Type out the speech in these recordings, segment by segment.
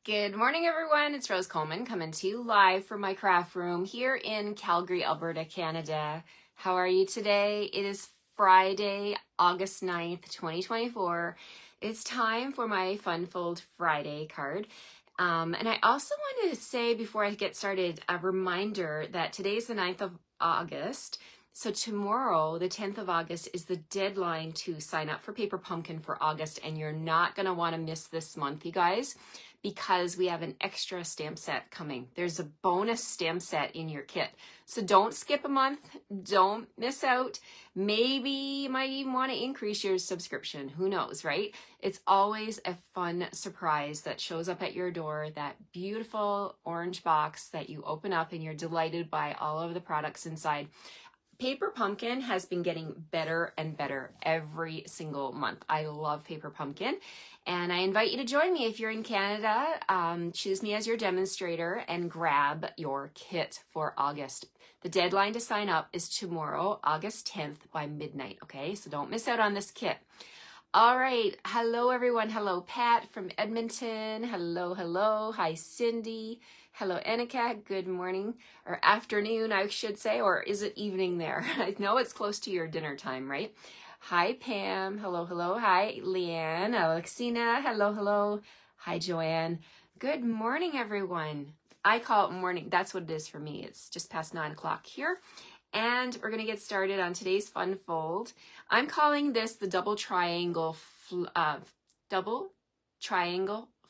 Good morning, everyone. It's Rose Coleman coming to you live from my craft room here in Calgary, Alberta, Canada. How are you today? It is Friday, August 9th, 2024. It's time for my Fun Fold Friday card. And I also wanted to say before I get started, a reminder that today's the 9th of August. So tomorrow, the 10th of August, is the deadline to sign up for Paper Pumpkin for August. And you're not going to want to miss this month, you guys, because we have an extra stamp set coming. There's a bonus stamp set in your kit. So don't skip a month. Don't miss out. Maybe you might even want to increase your subscription. Who knows, right? It's always a fun surprise that shows up at your door, that beautiful orange box that you open up and you're delighted by all of the products inside. Paper Pumpkin has been getting better and better every single month. I love Paper Pumpkin, and I invite you to join me if you're in Canada. Choose me as your demonstrator and grab your kit for August. The deadline to sign up is tomorrow, August 10th by midnight, okay? So don't miss out on this kit. All right. Hello, everyone. Hello, Pat from Edmonton. Hello, hello. Hi, Cindy. Hello, Annika. Good morning or afternoon, I should say, or is it evening there? I know it's close to your dinner time, right? Hi, Pam. Hello, hello. Hi, Leanne. Alexina. Hello, hello. Hi, Joanne. Good morning, everyone. I call it morning. That's what it is for me. It's just past 9 o'clock here. And we're going to get started on today's fun fold. I'm calling this the double triangle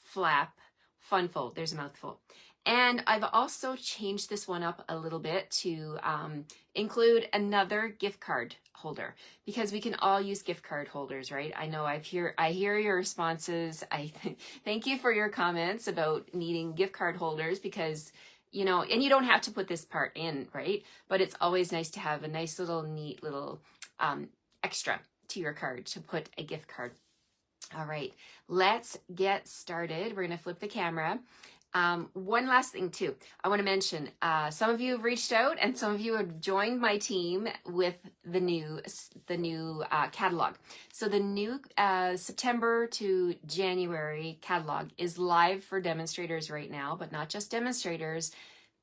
flap fun fold. There's a mouthful. And I've also changed this one up a little bit to include another gift card holder, because we can all use gift card holders, right? I know I hear your responses. I thank you for your comments about needing gift card holders, because you know, and you don't have to put this part in, right? But it's always nice to have a nice little neat little extra to your card to put a gift card. All right, let's get started. We're gonna flip the camera. One last thing too, I want to mention, some of you have reached out and some of you have joined my team with the new catalog. So the new September to January catalog is live for demonstrators right now, but not just demonstrators,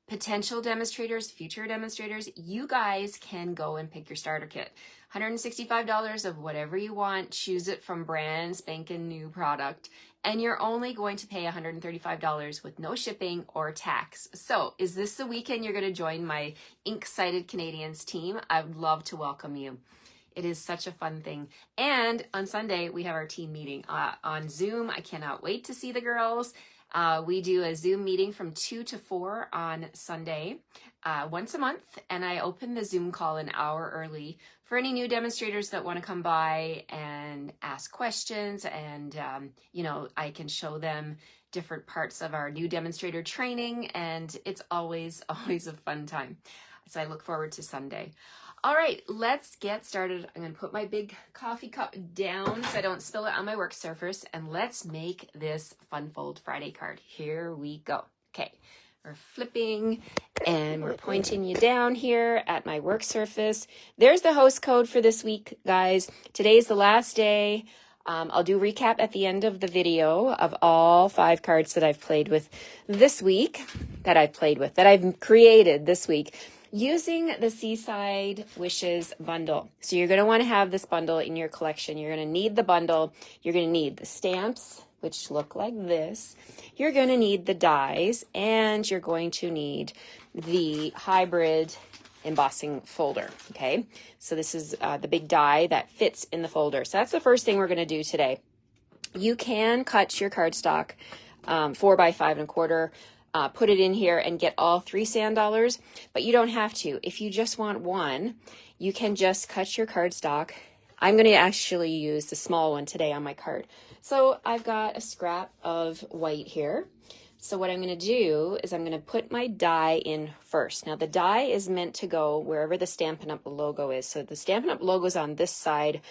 potential demonstrators, future demonstrators. You guys can go and pick your starter kit. $165 of whatever you want, choose it from brand spanking new product, and you're only going to pay $135 with no shipping or tax. So is this the weekend you're going to join my Ink-Sighted Canadians team? I would love to welcome you. It is such a fun thing. And on Sunday, we have our team meeting on Zoom. I cannot wait to see the girls. We do a Zoom meeting from 2 to 4 on Sunday, once a month, and I open the Zoom call an hour early for any new demonstrators that want to come by and ask questions, and you know, I can show them different parts of our new demonstrator training, and it's always a fun time. So I look forward to Sunday. All right, let's get started. I'm going to put my big coffee cup down so I don't spill it on my work surface, and let's make this Fun Fold Friday card. Here we go. Okay, we're flipping and we're pointing you down here at my work surface. There's the host code for this week, guys. Today's the last day. I'll do a recap at the end of the video of all 5 cards that I've played with this week, that I've created this week, using the Seaside Wishes Bundle. So you're going to want to have this bundle in your collection. You're going to need the bundle. You're going to need the stamps, which look like this. You're going to need the dies, and you're going to need the hybrid embossing folder, okay? So this is the big die that fits in the folder. So that's the first thing we're going to do today. You can cut your cardstock 4 by 5 1/4. Put it in here and get all 3 sand dollars, but you don't have to. If you just want one, you can just cut your cardstock. I'm going to actually use the small one today on my card. So I've got a scrap of white here. So what I'm going to do is I'm going to put my die in first. Now the die is meant to go wherever the Stampin' Up! Logo is. So the Stampin' Up! Logo is on this side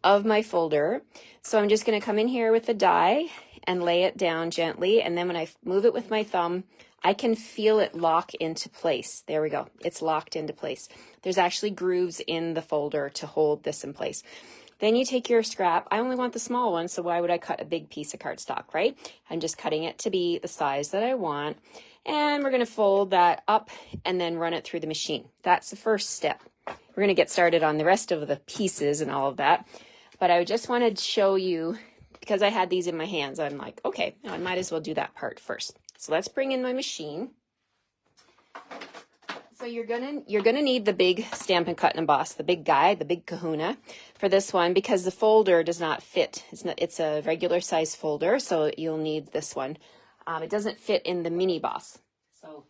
of my folder. So I'm just going to come in here with the die and lay it down gently, and then when I move it with my thumb, I can feel it lock into place. There we go. It's locked into place. There's actually grooves in the folder to hold this in place. Then you take your scrap. I only want the small one, so why would I cut a big piece of cardstock, right? I'm just cutting it to be the size that I want. And we're going to fold that up and then run it through the machine. That's the first step. We're going to get started on the rest of the pieces and all of that. But I just wanted to show you, because I had these in my hands, I'm like, okay, I might as well do that part first. So let's bring in my machine. So you're gonna need the big Stampin' Cut and Emboss, the big guy, the big kahuna for this one, because the folder does not fit. It's a regular size folder, so you'll need this one. It doesn't fit in the mini boss. So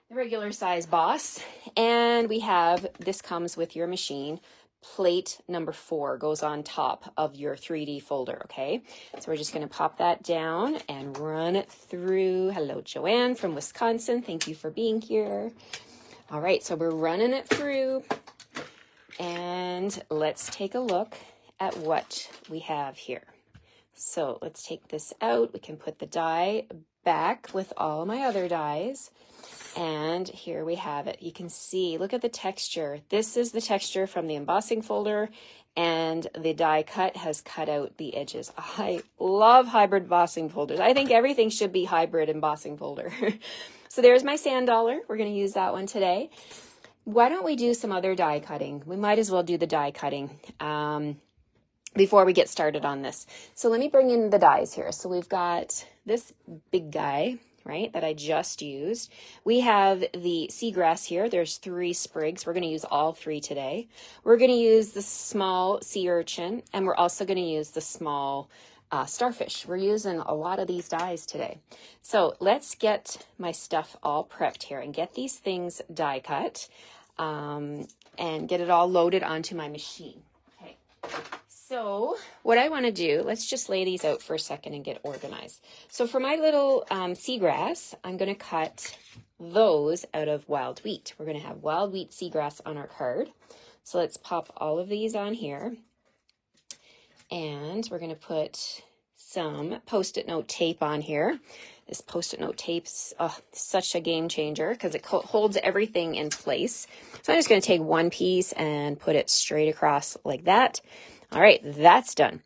the regular size boss, and we have, this comes with your machine. Plate number 4 goes on top of your 3D folder, okay? So we're just going to pop that down and run it through. Hello, Joanne from Wisconsin. Thank you for being here. All right, so we're running it through, and let's take a look at what we have here. So let's take this out. We can put the die back with all my other dies. And here we have it. You can see, look at the texture. This is the texture from the embossing folder, and the die cut has cut out the edges. I love hybrid embossing folders. I think everything should be hybrid embossing folder. So there's my sand dollar. We're going to use that one today. Why don't we do some other die cutting? We might as well do the die cutting before we get started on this. So let me bring in the dies here. So we've got this big guy, right, that I just used. We have the seagrass here. There's 3 sprigs. We're going to use all 3 today. We're going to use the small sea urchin, and we're also going to use the small starfish. We're using a lot of these dies today. So let's get my stuff all prepped here and get these things die cut and get it all loaded onto my machine. Okay. So what I want to do, let's just lay these out for a second and get organized. So for my little seagrass, I'm going to cut those out of wild wheat. We're going to have wild wheat seagrass on our card. So let's pop all of these on here. And we're going to put some Post-it note tape on here. This Post-it note tape's such a game changer because it holds everything in place. So I'm just going to take one piece and put it straight across like that. All right, that's done.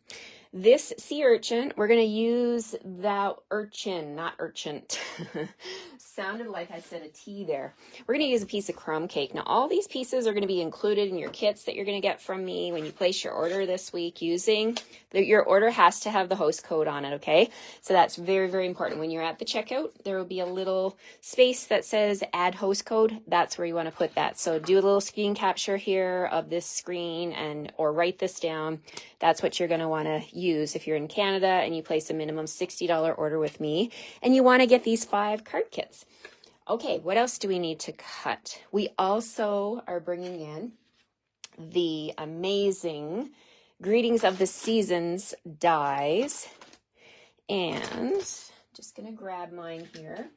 This sea urchin, we're going to use that urchin, not urchint. Sounded like I said a T there. We're going to use a piece of crumb cake. Now, all these pieces are going to be included in your kits that you're going to get from me when you place your order this week using. Your order has to have the host code on it, okay? So that's very, very important. When you're at the checkout, there will be a little space that says add host code. That's where you want to put that. So do a little screen capture here of this screen or write this down. That's what you're going to want to use if you're in Canada and you place a minimum $60 order with me and you want to get these 5 card kits. Okay, what else do we need to cut? We also are bringing in the amazing Greetings of the Seasons dies. And just going to grab mine here.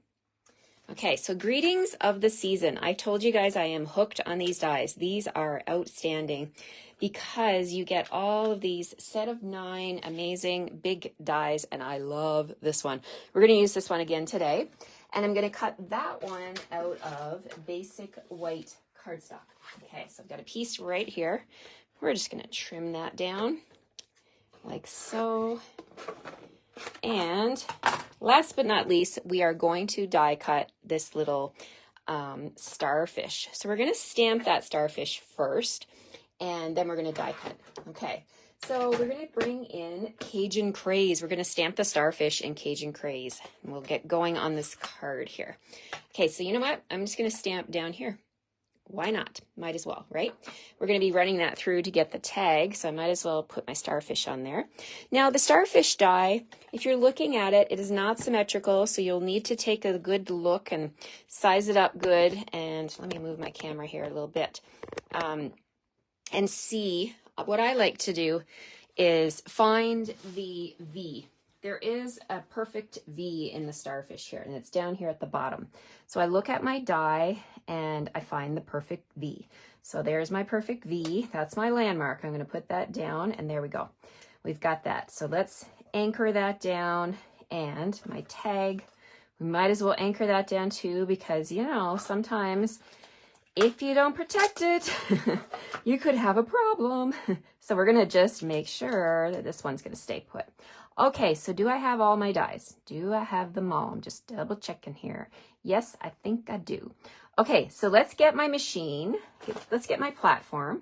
Okay, so Greetings of the Season. I told you guys I am hooked on these dies. These are outstanding because you get all of these set of 9 amazing big dies, and I love this one. We're going to use this one again today, and I'm going to cut that one out of basic white cardstock. Okay, so I've got a piece right here. We're just going to trim that down like so. And last but not least, we are going to die cut this little starfish. So we're going to stamp that starfish first, and then we're going to die cut. Okay, so we're going to bring in Cajun Craze. We're going to stamp the starfish in Cajun Craze, and we'll get going on this card here. Okay, so you know what? I'm just going to stamp down here. Why not? Might as well, right? We're going to be running that through to get the tag, so I might as well put my starfish on there. Now, the starfish die, if you're looking at it, it is not symmetrical, so you'll need to take a good look and size it up good. And let me move my camera here a little bit and see. What I like to do is find the V. There is a perfect V in the starfish here, and it's down here at the bottom. So I look at my die and I find the perfect V. So there's my perfect V. That's my landmark. I'm going to put that down, and there we go. We've got that. So let's anchor that down, and my tag, we might as well anchor that down too, because, you know, sometimes if you don't protect it, you could have a problem. So we're going to just make sure that this one's going to stay put. Okay, so do I have all my dies? Do I have them all? I'm just double checking here. Yes, I think I do. Okay, so let's get my machine. Let's get my platform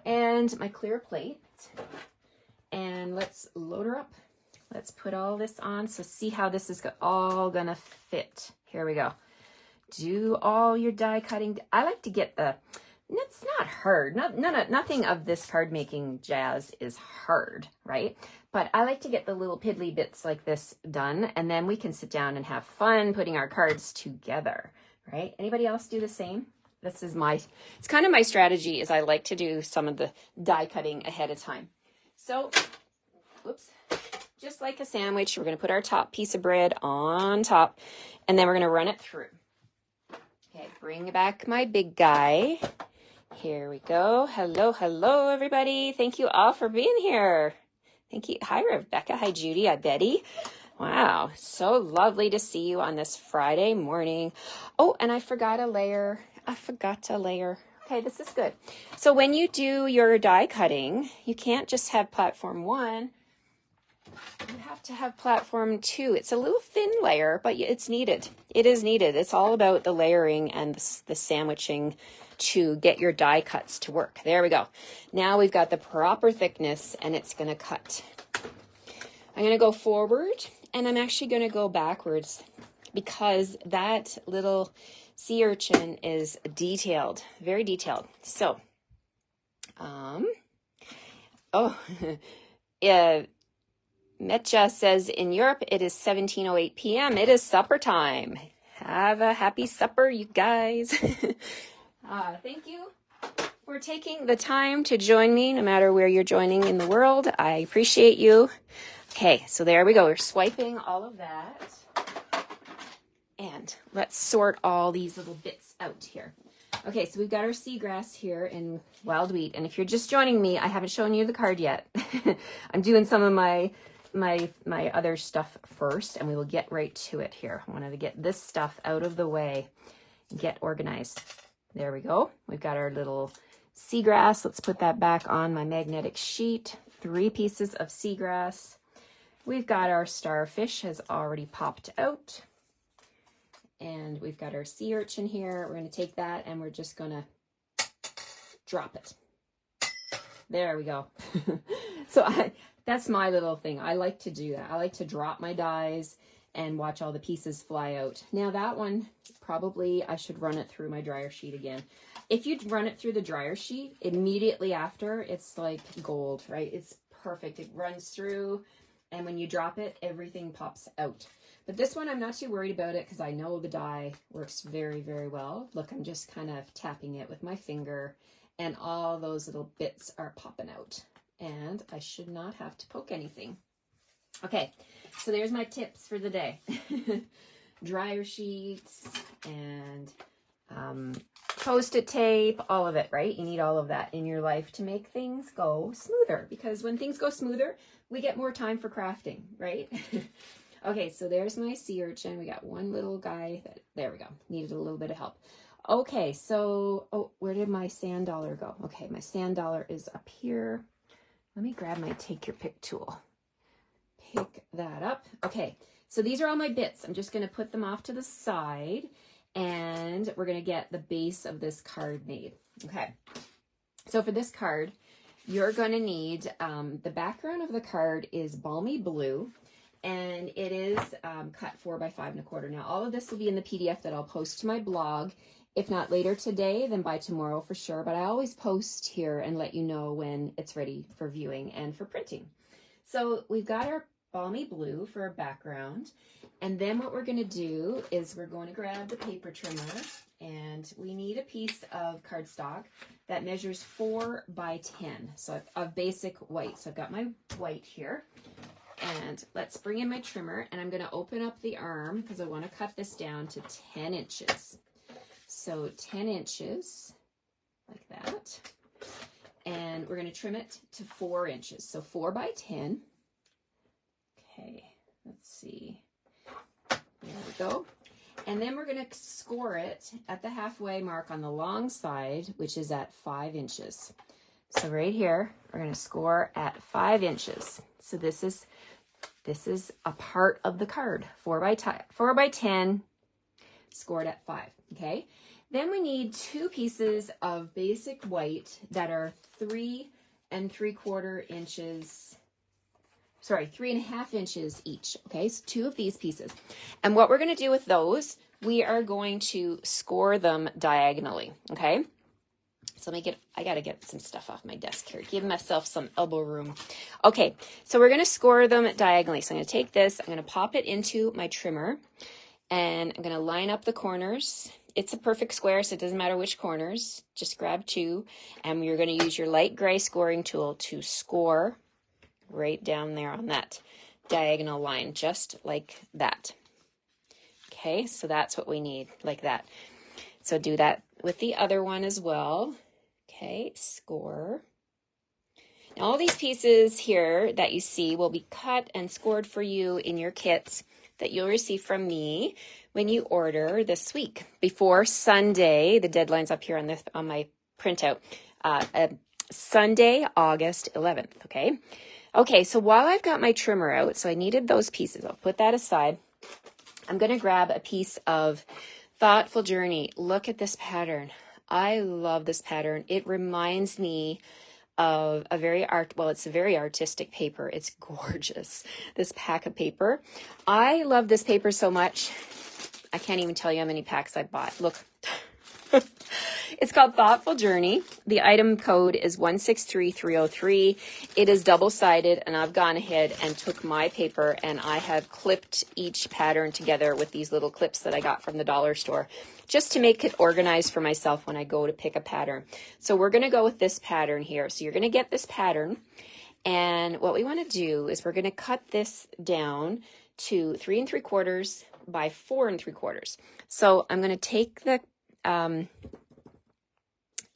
and my clear plate. And let's load her up. Let's put all this on. So see how this is all gonna fit. Here we go. Do all your die cutting. I like to get the, it's not hard. Nothing of this card making jazz is hard, right? But I like to get the little piddly bits like this done, and then we can sit down and have fun putting our cards together, right? Anybody else do the same? This is it's kind of my strategy, is I like to do some of the die cutting ahead of time. So, whoops, just like a sandwich, we're going to put our top piece of bread on top, and then we're going to run it through. Okay, bring back my big guy. Here we go. Hello, hello, everybody. Thank you all for being here. Thank you. Hi, Rebecca. Hi, Judy. Hi, Betty. Wow, so lovely to see you on this Friday morning. Oh, and I forgot a layer. Okay, this is good. So when you do your die cutting, you can't just have platform 1. You have to have platform 2. It's a little thin layer, but it's needed. It is needed. It's all about the layering and the sandwiching to get your die cuts to work. There we go. Now we've got the proper thickness, and it's going to cut. I'm going to go forward, and I'm actually going to go backwards because that little sea urchin is detailed, very detailed. So, Metja says in Europe it is 17:08 p.m. It is supper time. Have a happy supper, you guys. Thank you for taking the time to join me, no matter where you're joining in the world. I appreciate you. Okay, so there we go. We're swiping all of that. And let's sort all these little bits out here. Okay, so we've got our seagrass here in wild wheat. And if you're just joining me, I haven't shown you the card yet. I'm doing some of my other stuff first, and we will get right to it here. I wanted to get this stuff out of the way and get organized. There we go. We've got our little seagrass. Let's put that back on my magnetic sheet. 3 pieces of seagrass. We've got our starfish has already popped out. And we've got our sea urchin here. We're going to take that and we're just going to drop it. There we go. So that's my little thing. I like to do that. I like to drop my dies and watch all the pieces fly out. Now that one, probably I should run it through my dryer sheet again. If you run it through the dryer sheet, immediately after, it's like gold, right? It's perfect. It runs through, and when you drop it, everything pops out. But this one, I'm not too worried about it because I know the die works very, very well. Look, I'm just kind of tapping it with my finger, and all those little bits are popping out. And I should not have to poke anything. Okay, so there's my tips for the day. Dryer sheets and Post-it tape, all of it, right? You need all of that in your life to make things go smoother, because when things go smoother, we get more time for crafting, right? Okay, so there's my sea urchin. We got one little guy that, there we go, needed a little bit of help. Okay, so, oh, where did my sand dollar go? Okay, my sand dollar is up here. Let me grab my take your pick tool. Pick that up. Okay, so these are all my bits. I'm just going to put them off to the side, and we're going to get the base of this card made. Okay, so for this card, you're going to need, the background of the card is balmy blue, and it is cut 4 by 5 1/4. Now, all of this will be in the PDF that I'll post to my blog. If not later today, then by tomorrow for sure. But I always post here and let you know when it's ready for viewing and for printing. So we've got our balmy blue for our background. And then what we're going to do is we're going to grab the paper trimmer, and we need a piece of cardstock that measures 4 by 10. So of basic white. So I've got my white here. And let's bring in my trimmer, and I'm going to open up the arm because I want to cut this down to 10 inches. So 10 inches, like that. And we're going to trim it to 4 inches. So 4 by 10. Okay, let's see. There we go. And then we're going to score it at the halfway mark on the long side, which is at 5 inches. So right here, we're going to score at 5 inches. So this is a part of the card, 4 by 10, scored at 5, okay? Then we need 2 pieces of basic white that are 3 3/4 inches, sorry, 3.5 inches each, okay? So 2 of these pieces. And what we're gonna do with those, we are going to score them diagonally, okay? So I gotta get some stuff off my desk here, give myself some elbow room. Okay, so we're gonna score them diagonally. So I'm gonna take this, I'm gonna pop it into my trimmer, and I'm gonna line up the corners. It's a perfect square, so it doesn't matter which corners, just grab 2, and you're gonna use your light gray scoring tool to score right down there on that diagonal line, just like that. Okay, so that's what we need, like that. So do that with the other one as well. Okay, score. Now all these pieces here that you see will be cut and scored for you in your kits that you'll receive from me when you order this week. Before Sunday, the deadline's up here on my printout, Sunday, August 11th, okay? Okay, so while I've got my trimmer out, so I needed those pieces, I'll put that aside. I'm gonna grab a piece of Thoughtful Journey. Look at this pattern. I love this pattern. It reminds me of a very it's a very artistic paper. It's gorgeous, this pack of paper. I love this paper so much, I can't even tell you how many packs I bought. Look. It's called Thoughtful Journey. The item code is 163303. It is double-sided, and I've gone ahead and took my paper and I have clipped each pattern together with these little clips that I got from the dollar store, just to make it organized for myself when I go to pick a pattern. So we're going to go with this pattern here. So you're going to get this pattern, and what we want to do is we're going to cut this down to 3 3/4 by 4 3/4. So I'm going to take the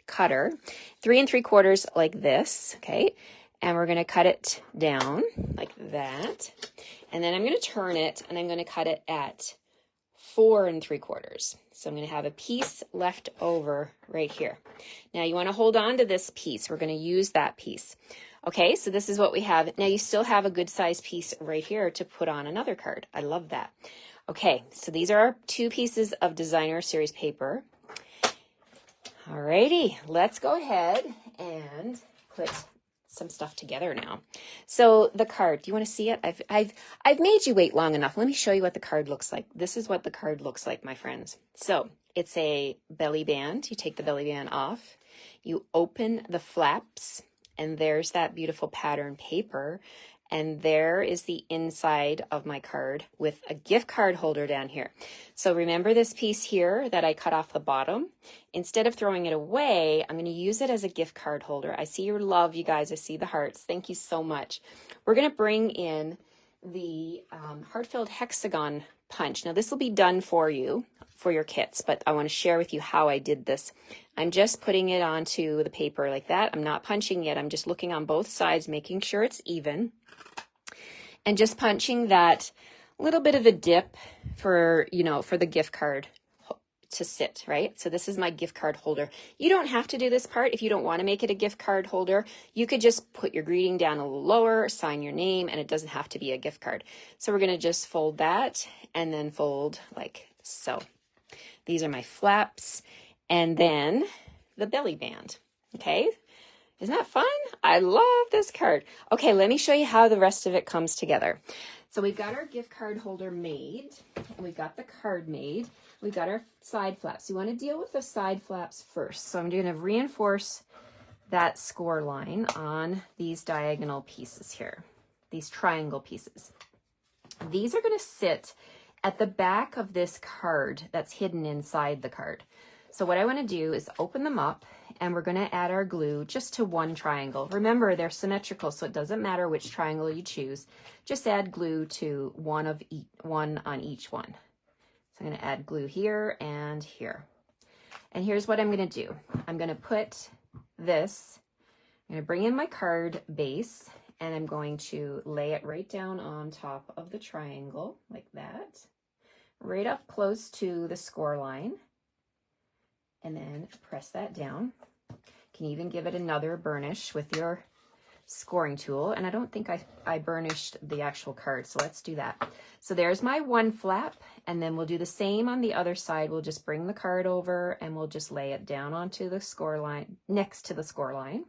cutter 3 3/4 like this, okay, and we're going to cut it down like that, and then I'm going to turn it and I'm going to cut it at 4 3/4. So I'm going to have a piece left over right here. Now you want to hold on to this piece. We're going to use that piece. Okay, so this is what we have. Now you still have a good size piece right here to put on another card. I love that. Okay, so these are our 2 pieces of designer series paper. Alrighty, let's go ahead and put some stuff together now. So the card, do you want to see it? I've made you wait long enough. Let me show you what the card looks like. This is what the card looks like, my friends. So it's a belly band. You take the belly band off, you open the flaps, and there's that beautiful pattern paper. And there is the inside of my card with a gift card holder down here. So remember this piece here that I cut off the bottom? Instead of throwing it away, I'm going to use it as a gift card holder. I see your love, you guys. I see the hearts. Thank you so much. We're going to bring in the heart-filled hexagon punch. Now this will be done for you, for your kits, but I want to share with you how I did this. I'm just putting it onto the paper like that. I'm not punching it. I'm just looking on both sides, making sure it's even. And just punching that little bit of a dip for, for the gift card to sit, right? So this is my gift card holder. You don't have to do this part if you don't want to make it a gift card holder. You could just put your greeting down a little lower, sign your name, and it doesn't have to be a gift card. So we're going to just fold that and then fold like so. These are my flaps, and then the belly band, okay? Isn't that fun? I love this card. Okay, let me show you how the rest of it comes together. So we've got our gift card holder made, and we've got the card made. We've got our side flaps. You want to deal with the side flaps first. So I'm going to reinforce that score line on these diagonal pieces here, these triangle pieces. These are going to sit at the back of this card that's hidden inside the card. So what I want to do is open them up, and we're going to add our glue just to one triangle. Remember, they're symmetrical, so it doesn't matter which triangle you choose. Just add glue to one on each one. So I'm going to add glue here and here. And here's what I'm going to do. I'm going to put this, I'm going to bring in my card base, and I'm going to lay it right down on top of the triangle like that. right up close to the score line, and then press that down. You can even give it another burnish with your scoring tool, and I don't think I burnished the actual card, so let's do that. So there's my one flap, and then we'll do the same on the other side. We'll just bring the card over and we'll just lay it down onto the score line, next to the score line,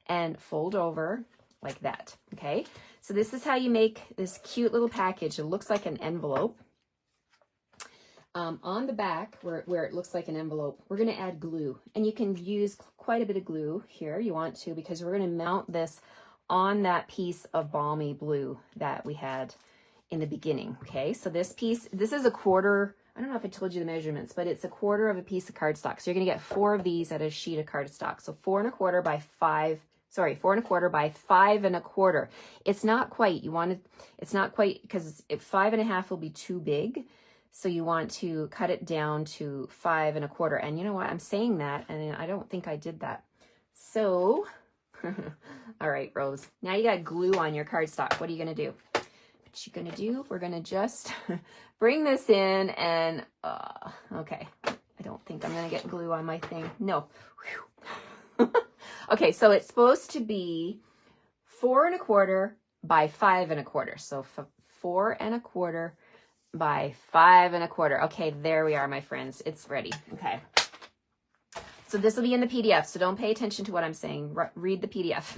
and fold over like that. Okay, so this is how you make this cute little package. It looks like an envelope. On the back, where it looks like an envelope, we're going to add glue, and you can use quite a bit of glue here. You want to, because we're going to mount this on that piece of balmy blue that we had in the beginning. Okay, so this piece, this is a quarter. I don't know if I told you the measurements, but it's a quarter of a piece of cardstock. So you're going to get 4 of these at a sheet of cardstock. So 4 1/4 by 5. Sorry, 4 1/4 by 5 1/4. It's not quite. You want to. It's not quite, because 5 1/2 will be too big. So you want to cut it down to 5 1/4. And you know what? I'm saying that, and I don't think I did that. So, all right, Rose. Now you got glue on your cardstock. What are you going to do? What you're going to do? We're going to just bring this in and, okay. I don't think I'm going to get glue on my thing. No. Okay, so it's supposed to be 4 1/4 by 5 1/4. So 4 1/4 by 5 1/4. Okay, there we are, my friends. It's ready. Okay. So this will be in the PDF, so don't pay attention to what I'm saying. Read the PDF.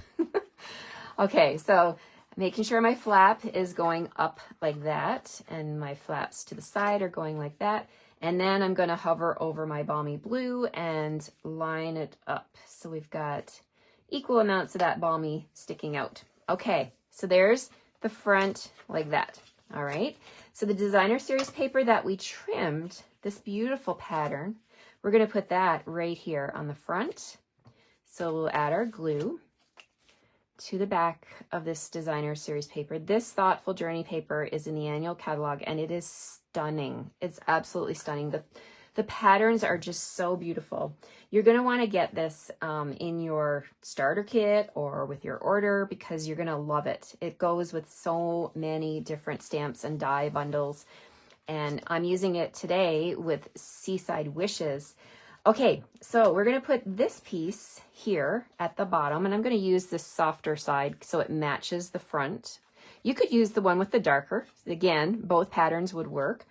Okay, so making sure my flap is going up like that, and my flaps to the side are going like that. And then I'm going to hover over my balmy blue and line it up. So we've got equal amounts of that balmy sticking out. Okay, so there's the front like that. All right, so the designer series paper that we trimmed, this beautiful pattern, we're going to put that right here on the front. So we'll add our glue to the back of this designer series paper. This Thoughtful Journey paper is in the annual catalog, and it is stunning. It's absolutely stunning. The patterns are just so beautiful. You're going to want to get this in your starter kit or with your order, because you're going to love it. It goes with so many different stamps and die bundles, and I'm using it today with Seaside Wishes. Okay, so we're going to put this piece here at the bottom, and I'm going to use this softer side so it matches the front. You could use the one with the darker. Again, both patterns would work.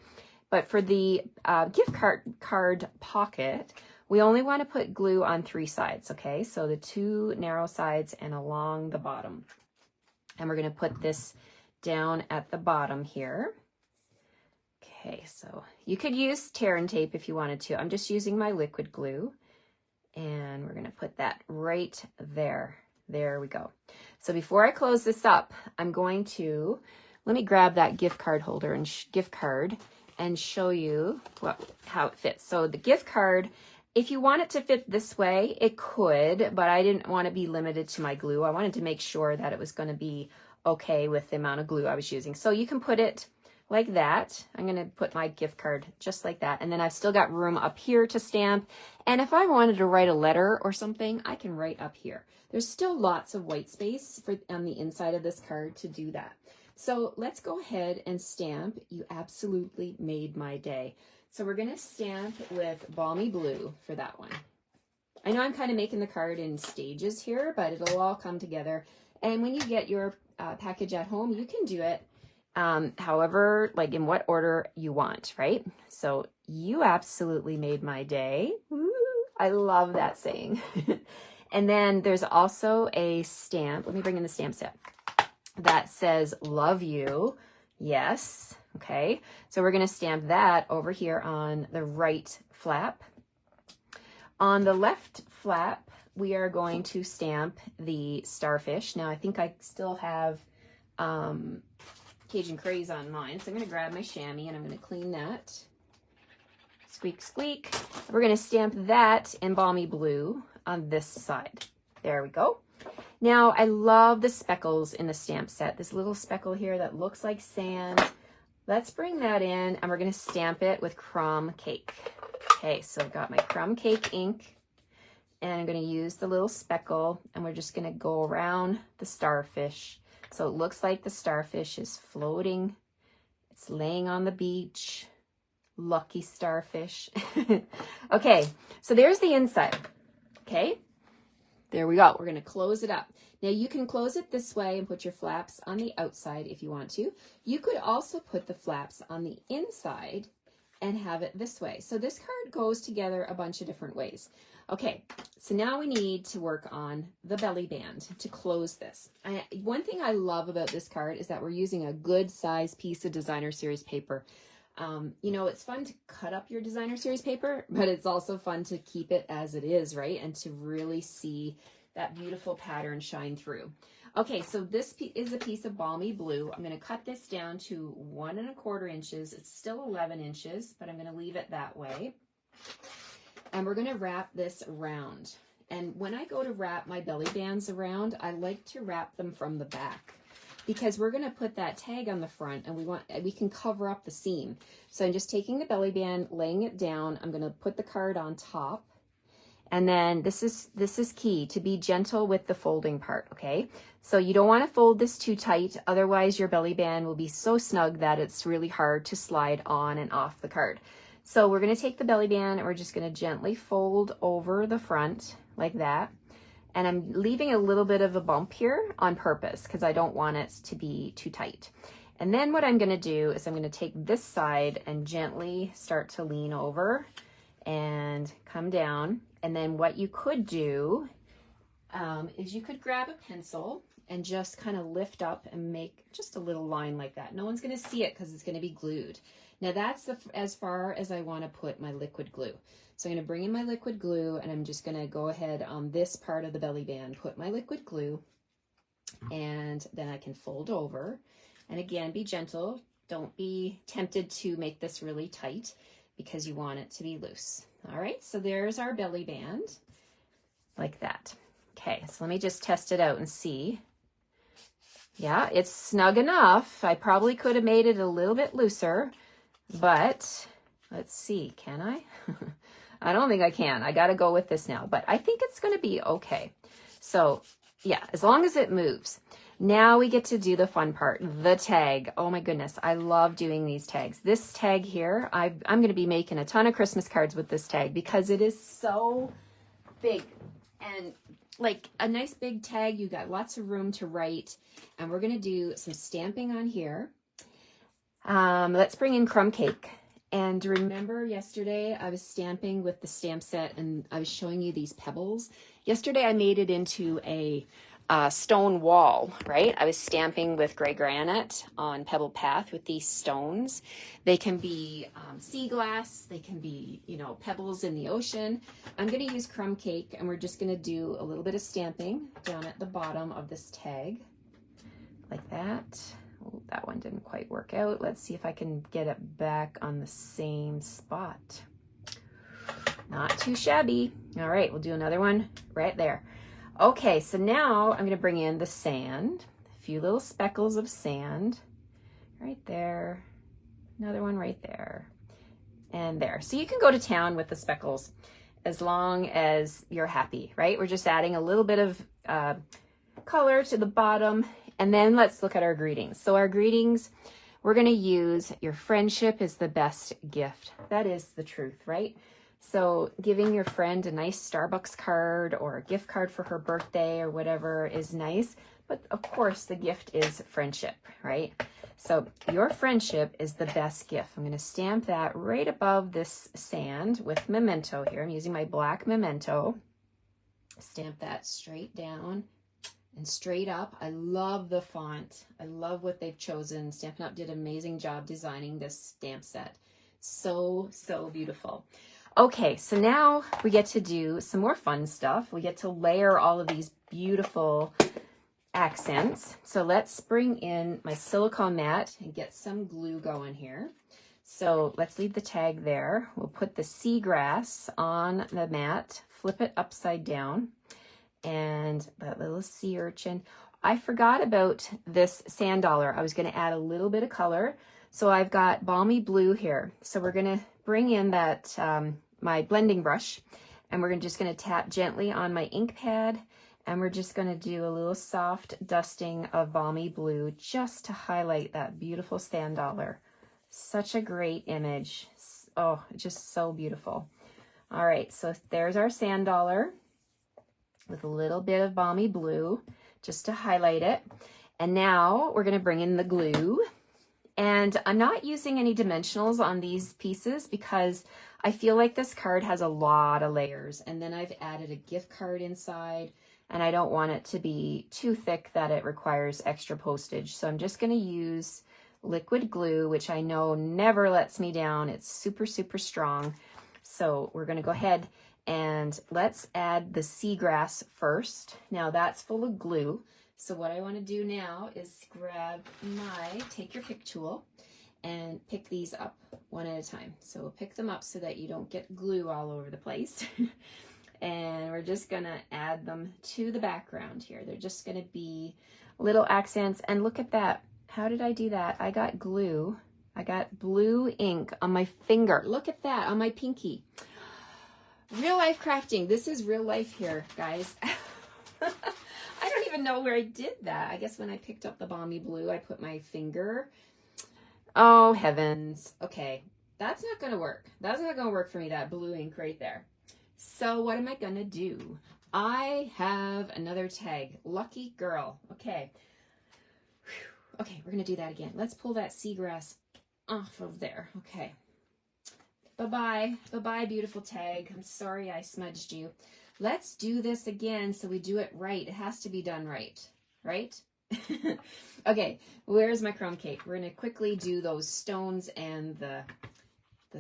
But for the gift card pocket, we only want to put glue on 3 sides, okay? So the 2 narrow sides and along the bottom. And we're going to put this down at the bottom here. Okay, so you could use tear and tape if you wanted to. I'm just using my liquid glue, and we're going to put that right there. There we go. So before I close this up, I'm going to, let me grab that gift card holder and gift card and show you how it fits. So the gift card, if you want it to fit this way, it could, but I didn't want to be limited to my glue. I wanted to make sure that it was going to be okay with the amount of glue I was using. So you can put it like that. I'm going to put my gift card just like that. And then I've still got room up here to stamp. And if I wanted to write a letter or something, I can write up here. There's still lots of white space on the inside of this card to do that. So let's go ahead and stamp. You absolutely made my day. So we're going to stamp with balmy blue for that one. I know I'm kind of making the card in stages here, but it'll all come together. And when you get your package at home, you can do it however, like in what order you want, right? So you absolutely made my day. Woo! I love that saying. And then there's also a stamp. Let me bring in the stamp set that says love you. Yes. Okay. So we're going to stamp that over here on the right flap. On the left flap, we are going to stamp the starfish. Now I think I still have Cajun Craze on mine. So I'm going to grab my chamois and I'm going to clean that. Squeak, squeak. We're going to stamp that in balmy blue on this side. There we go. Now, I love the speckles in the stamp set. This little speckle here that looks like sand. Let's bring that in, and we're going to stamp it with crumb cake. Okay, so I've got my crumb cake ink, and I'm going to use the little speckle, and we're just going to go around the starfish. So it looks like the starfish is floating. It's laying on the beach. Lucky starfish. Okay, so there's the inside. Okay, there we go. We're going to close it up. Now you can close it this way and put your flaps on the outside if you want to. You could also put the flaps on the inside and have it this way. So this card goes together a bunch of different ways. Okay, so now we need to work on the belly band to close this. One thing I love about this card is that we're using a good size piece of designer series paper. You know, it's fun to cut up your designer series paper, but it's also fun to keep it as it is, right? And to really see that beautiful pattern shine through. Okay, so this is a piece of balmy blue. I'm going to cut this down to 1 1/4 inches. It's still 11 inches, but I'm going to leave it that way. And we're going to wrap this around. And when I go to wrap my belly bands around, I like to wrap them from the back, because we're going to put that tag on the front and we can cover up the seam. So I'm just taking the belly band, laying it down. I'm going to put the card on top. And then this is key, to be gentle with the folding part, okay? So you don't want to fold this too tight, otherwise your belly band will be so snug that it's really hard to slide on and off the card. So we're going to take the belly band and we're just going to gently fold over the front like that. And I'm leaving a little bit of a bump here on purpose because I don't want it to be too tight. And then what I'm going to do is I'm going to take this side and gently start to lean over and come down. And then what you could do is you could grab a pencil and just kind of lift up and make just a little line like that. No one's going to see it because it's going to be glued. Now that's as far as I want to put my liquid glue. So I'm going to bring in my liquid glue and I'm just going to go ahead on this part of the belly band, put my liquid glue, and then I can fold over. And again, be gentle. Don't be tempted to make this really tight because you want it to be loose. All right, so there's our belly band like that. Okay, so let me just test it out and see. Yeah, it's snug enough. I probably could have made it a little bit looser, but let's see, can I? I don't think I can. I got to go with this now, but I think it's going to be okay. So yeah, as long as it moves. Now we get to do the fun part, the tag. Oh my goodness, I love doing these tags. This tag here, I'm going to be making a ton of Christmas cards with this tag because it is so big. And like a nice big tag, you got lots of room to write. And we're going to do some stamping on here. Let's bring in crumb cake. And remember yesterday I was stamping with the stamp set and I was showing you these pebbles. Yesterday I made it into a stone wall, right? I was stamping with gray granite on Pebble Path with these stones. They can be sea glass, they can be, you know, pebbles in the ocean. I'm going to use crumb cake and we're just going to do a little bit of stamping down at the bottom of this tag like that. Oh, that one didn't quite work out. Let's see if I can get it back on the same spot. Not too shabby. All right, we'll do another one right there. Okay, so now I'm going to bring in the sand, a few little speckles of sand right there, another one right there, and there. So you can go to town with the speckles as long as you're happy, right? We're just adding a little bit of color to the bottom, and then let's look at our greetings. So our greetings, we're going to use your friendship is the best gift. That is the truth, right? So giving your friend a nice Starbucks card or a gift card for her birthday or whatever is nice. But of course, the gift is friendship, right? So your friendship is the best gift. I'm going to stamp that right above this sand with memento here. I'm using my black memento. Stamp that straight down and straight up. I love the font. I love what they've chosen. Stampin' Up! Did an amazing job designing this stamp set. So, so beautiful. Okay, so now we get to do some more fun stuff. We get to layer all of these beautiful accents. So let's bring in my silicone mat and get some glue going here. So let's leave the tag there. We'll put the seagrass on the mat, flip it upside down, and that little sea urchin. I forgot about this sand dollar. I was going to add a little bit of color. So I've got balmy blue here. So we're going to bring in that my blending brush, and we're just going to tap gently on my ink pad, and we're just going to do a little soft dusting of balmy blue just to highlight that beautiful sand dollar. Such a great image. oh, just so beautiful. All right, so there's our sand dollar with a little bit of balmy blue just to highlight it. And now we're going to bring in the glue. And I'm not using any dimensionals on these pieces because I feel like this card has a lot of layers. And then I've added a gift card inside, and I don't want it to be too thick that it requires extra postage. So I'm just going to use liquid glue, which I know never lets me down. It's super, super strong. So we're going to go ahead and let's add the seagrass first. Now that's full of glue. So what I want to do now is take your pick tool and pick these up one at a time. So we'll pick them up so that you don't get glue all over the place. And we're just going to add them to the background here. They're just going to be little accents. And look at that. How did I do that? I got glue. I got blue ink on my finger. Look at that, on my pinky. Real life crafting. This is real life here, guys. I don't even know where I did that. I guess when I picked up the balmy blue, I put my finger. Oh, heavens. Okay, that's not going to work. That's not going to work for me, that blue ink right there. So what am I going to do? I have another tag. Lucky girl. Okay. Whew. Okay, we're going to do that again. Let's pull that seagrass off of there. Okay. Bye-bye. Bye-bye, beautiful tag. I'm sorry I smudged you. Let's do this again so we do it right. It has to be done right, right? Okay, where's my crumb cake? We're going to quickly do those stones and the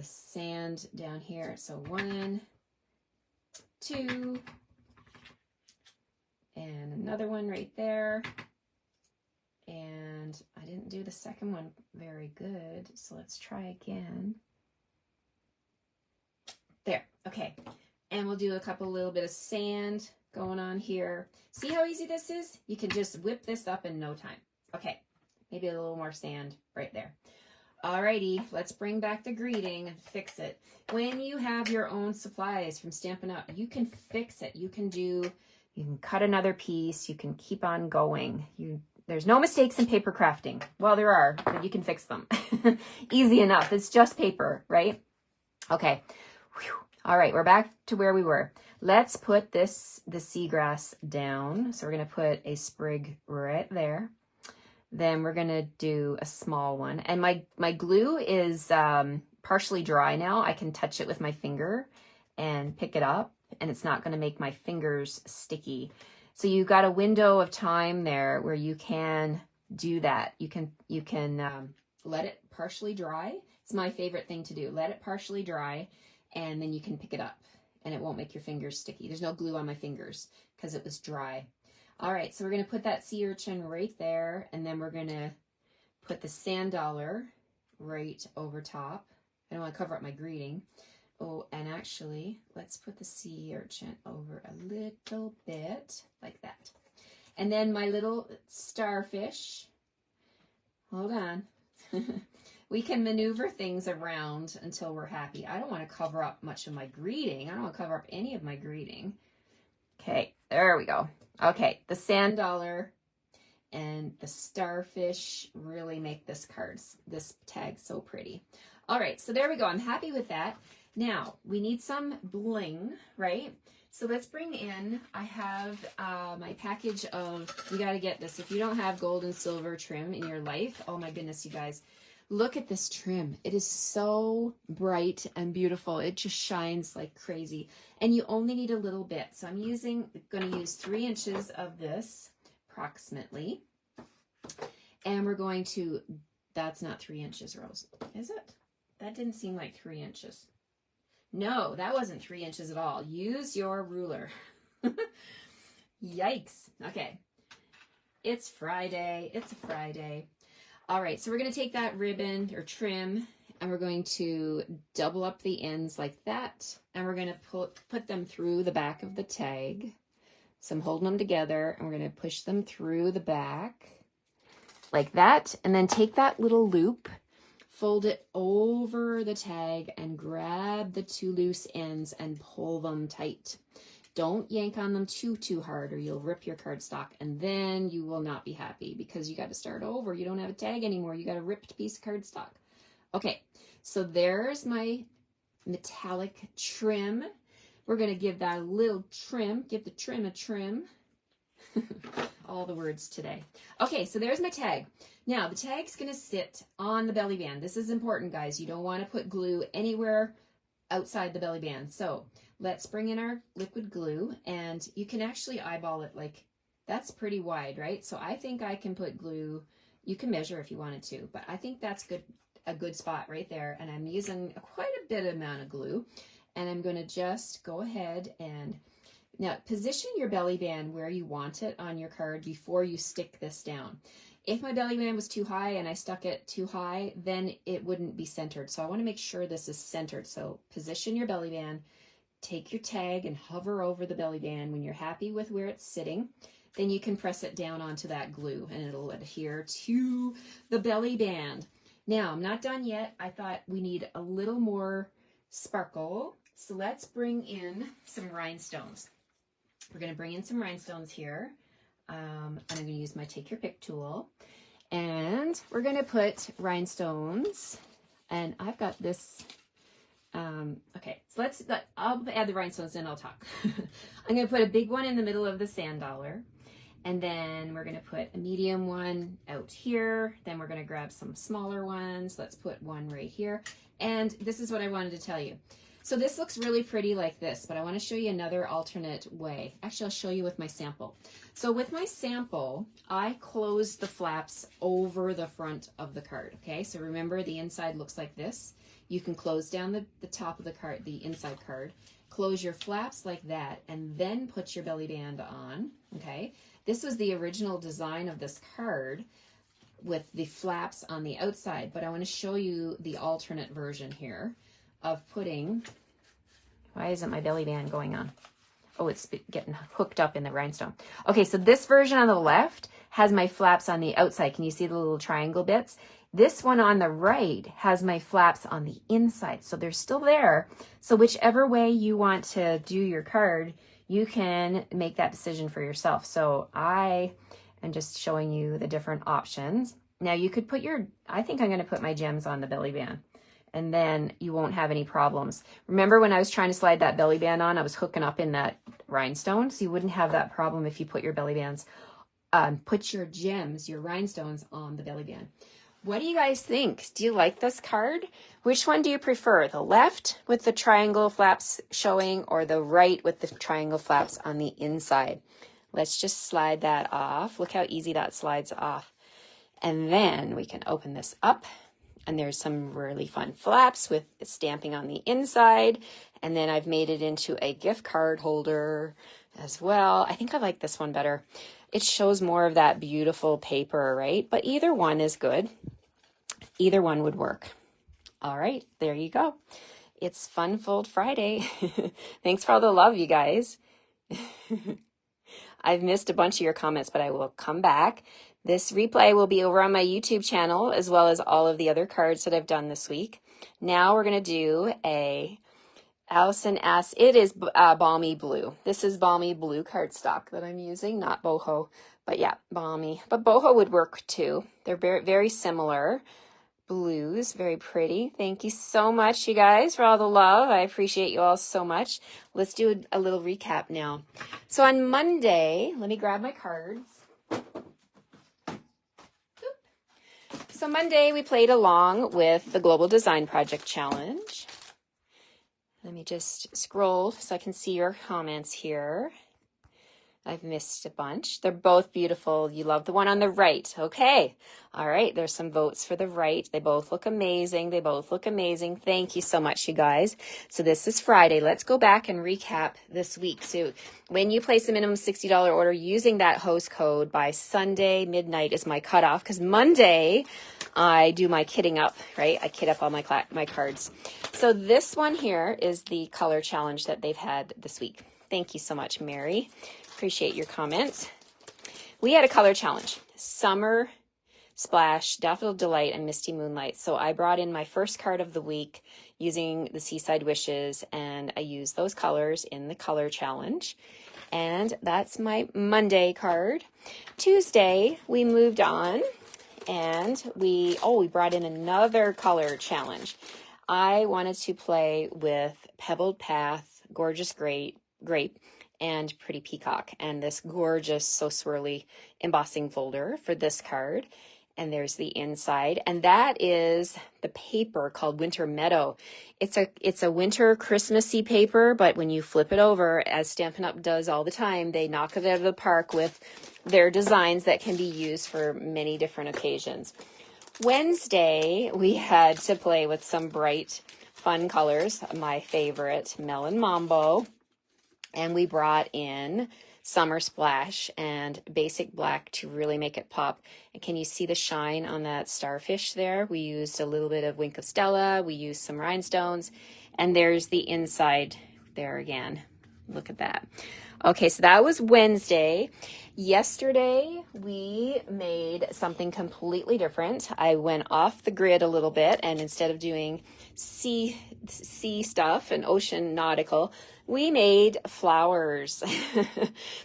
sand down here. So 1, 2, and another one right there. And I didn't do the second one very good, so let's try again. There, okay. And we'll do a little bit of sand going on here. See how easy this is? You can just whip this up in no time. Okay, maybe a little more sand right there. Alrighty, let's bring back the greeting and fix it. When you have your own supplies from Stampin' Up, you can fix it. You can cut another piece. You can keep on going. There's no mistakes in paper crafting. Well, there are, but you can fix them. Easy enough. It's just paper, right? Okay. Whew. All right, we're back to where we were. Let's put the seagrass down. So we're going to put a sprig right there. Then we're going to do a small one. And my glue is partially dry now. I can touch it with my finger and pick it up, and it's not going to make my fingers sticky. So you've got a window of time there where you can do that. You can let it partially dry. It's my favorite thing to do. Let it partially dry, and then you can pick it up, and it won't make your fingers sticky. There's no glue on my fingers because it was dry. All right, so we're going to put that sea urchin right there, and then we're going to put the sand dollar right over top. I don't want to cover up my greeting. Oh, and actually, let's put the sea urchin over a little bit, like that. And then my little starfish, hold on. We can maneuver things around until we're happy. I don't want to cover up much of my greeting. I don't want to cover up any of my greeting. Okay, there we go. Okay, the sand dollar and the starfish really make this tag so pretty. All right, so there we go. I'm happy with that. Now, we need some bling, right? So let's bring in, I have my package of, you got to get this. If you don't have gold and silver trim in your life, oh my goodness, you guys, look at this trim. It is so bright and beautiful. It just shines like crazy. And you only need a little bit. So I'm going to use 3 inches of this, approximately. And we're going to, that's not 3 inches, Rose, is it? That didn't seem like 3 inches. No, that wasn't 3 inches at all. Use your ruler. Yikes. Okay. It's Friday. It's a Friday. All right, so we're going to take that ribbon or trim, and we're going to double up the ends like that, and we're going to put them through the back of the tag. So I'm holding them together, and we're going to push them through the back like that, and then take that little loop, fold it over the tag, and grab the 2 loose ends and pull them tight. Don't yank on them too hard, or you'll rip your cardstock, and then you will not be happy because you got to start over. You don't have a tag anymore. You got a ripped piece of cardstock. Okay, so there's my metallic trim. We're going to give that a little trim, give the trim a trim. All the words today. Okay, so there's my tag. Now, the tag's going to sit on the belly band. This is important, guys. You don't want to put glue anywhere outside the belly band. So let's bring in our liquid glue, and you can actually eyeball it. Like, that's pretty wide, right? So I think I can put glue. You can measure if you wanted to, but I think that's good, a good spot right there. And I'm using quite a bit amount of glue, and I'm going to just go ahead and now position your belly band where you want it on your card before you stick this down. If my belly band was too high and I stuck it too high, then it wouldn't be centered. So I want to make sure this is centered. So position your belly band, take your tag and hover over the belly band. When you're happy with where it's sitting, then you can press it down onto that glue and it'll adhere to the belly band. Now, I'm not done yet. I thought we need a little more sparkle. So let's bring in some rhinestones. We're going to bring in some rhinestones here. I'm going to use my Take Your Pick tool. And we're going to put rhinestones. And I've got this. Okay, so I'll add the rhinestones and I'll talk. I'm going to put a big one in the middle of the sand dollar. And then we're going to put a medium one out here. Then we're going to grab some smaller ones. Let's put one right here. And this is what I wanted to tell you. So this looks really pretty like this, but I want to show you another alternate way. Actually, I'll show you with my sample. So with my sample, I closed the flaps over the front of the card, okay? So remember, the inside looks like this. You can close down the top of the card, the inside card, close your flaps like that, and then put your belly band on, okay? This was the original design of this card with the flaps on the outside, but I want to show you the alternate version here of putting, why isn't my belly band going on? Oh, it's getting hooked up in the rhinestone. Okay, so this version on the left has my flaps on the outside. Can you see the little triangle bits? This one on the right has my flaps on the inside. So they're still there. So whichever way you want to do your card, you can make that decision for yourself. So I am just showing you the different options. Now you could put I think I'm going to put my gems on the belly band, and then you won't have any problems. Remember when I was trying to slide that belly band on, I was hooking up in that rhinestone, so you wouldn't have that problem if you put your belly bands, put your gems, your rhinestones on the belly band. What do you guys think? Do you like this card? Which one do you prefer? The left with the triangle flaps showing, or the right with the triangle flaps on the inside? Let's just slide that off. Look how easy that slides off. And then we can open this up. And there's some really fun flaps with stamping on the inside. And then I've made it into a gift card holder as well. I think I like this one better. It shows more of that beautiful paper, right? But either one is good. Either one would work. All right, there you go. It's Fun Fold Friday. Thanks for all the love, you guys. I've missed a bunch of your comments, but I will come back. This replay will be over on my YouTube channel, as well as all of the other cards that I've done this week. Now we're going to do Allison asks, it is Balmy Blue. This is Balmy Blue cardstock that I'm using, not boho, but yeah, Balmy. But boho would work too. They're very, very similar. Blues, very pretty. Thank you so much, you guys, for all the love. I appreciate you all so much. Let's do a little recap now. So on Monday, let me grab my cards. So Monday, we played along with the Global Design Project Challenge. Let me just scroll so I can see your comments here. I've missed a bunch. They're both beautiful. You love the one on the right. Okay. All right. There's some votes for the right. They both look amazing. They both look amazing. Thank you so much, you guys. So this is Friday. Let's go back and recap this week. So when you place a minimum $60 order using that host code by Sunday midnight is my cutoff, because Monday I do my kitting up, right? I kit up all my cards. So this one here is the color challenge that they've had this week. Thank you so much, Mary. Appreciate your comments. We had a color challenge, Summer Splash, Daffodil Delight, and Misty Moonlight. So I brought in my first card of the week using the Seaside Wishes, and I used those colors in the color challenge. And that's my Monday card. Tuesday, we moved on, and we brought in another color challenge. I wanted to play with Pebbled Path, Gorgeous Grape, and Pretty Peacock, and this gorgeous So Swirly embossing folder for this card. And there's the inside, and that is the paper called Winter Meadow. It's a winter Christmassy paper, but when you flip it over, as Stampin' Up! Does all the time, they knock it out of the park with their designs that can be used for many different occasions. Wednesday, we had to play with some bright, fun colors. My favorite, Melon Mambo, and we brought in Summer Splash and Basic Black to really make it pop. And can you see the shine on that starfish there? We used a little bit of Wink of Stella. We used some rhinestones. And there's the inside there again. Look at that. Okay, so that was Wednesday. Yesterday, we made something completely different. I went off the grid a little bit, and instead of doing sea stuff and ocean nautical, we made flowers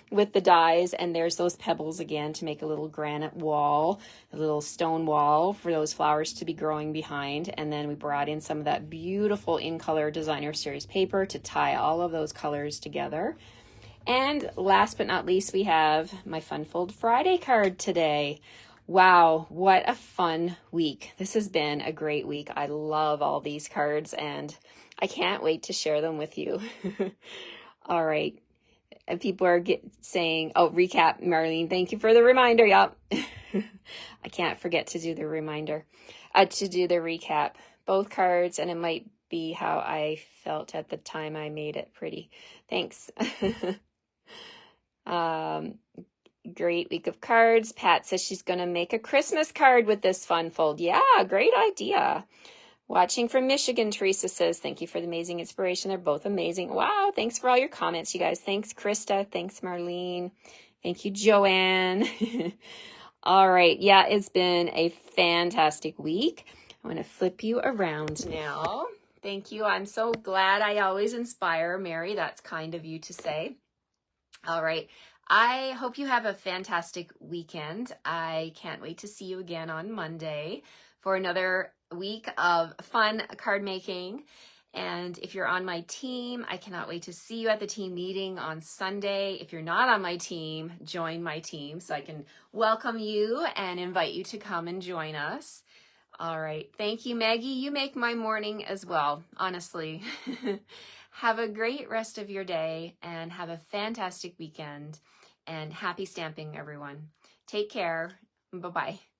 with the dies, and there's those pebbles again to make a little granite wall, a little stone wall for those flowers to be growing behind. And then we brought in some of that beautiful In Color Designer Series paper to tie all of those colors together. And last but not least, we have my Fun Fold Friday card today. Wow, what a fun week. This has been a great week. I love all these cards, and I can't wait to share them with you. All right. And people are saying, oh, recap, Marlene, thank you for the reminder. Yep. I can't forget to do the reminder, to do the recap. Both cards, and it might be how I felt at the time I made it pretty. Thanks. Great week of cards. Pat says she's going to make a Christmas card with this Fun Fold. Yeah, great idea. Watching from Michigan, Teresa says, thank you for the amazing inspiration. They're both amazing. Wow, thanks for all your comments, you guys. Thanks, Krista. Thanks, Marlene. Thank you, Joanne. All right. Yeah, it's been a fantastic week. I'm going to flip you around now. Thank you. I'm so glad I always inspire, Mary. That's kind of you to say. All right. I hope you have a fantastic weekend. I can't wait to see you again on Monday for another week of fun card making. And if you're on my team, I cannot wait to see you at the team meeting on Sunday. If you're not on my team, join my team so I can welcome you and invite you to come and join us. All right. Thank you, Maggie. You make my morning as well, honestly. Have a great rest of your day and have a fantastic weekend, and happy stamping, everyone. Take care. Bye-bye.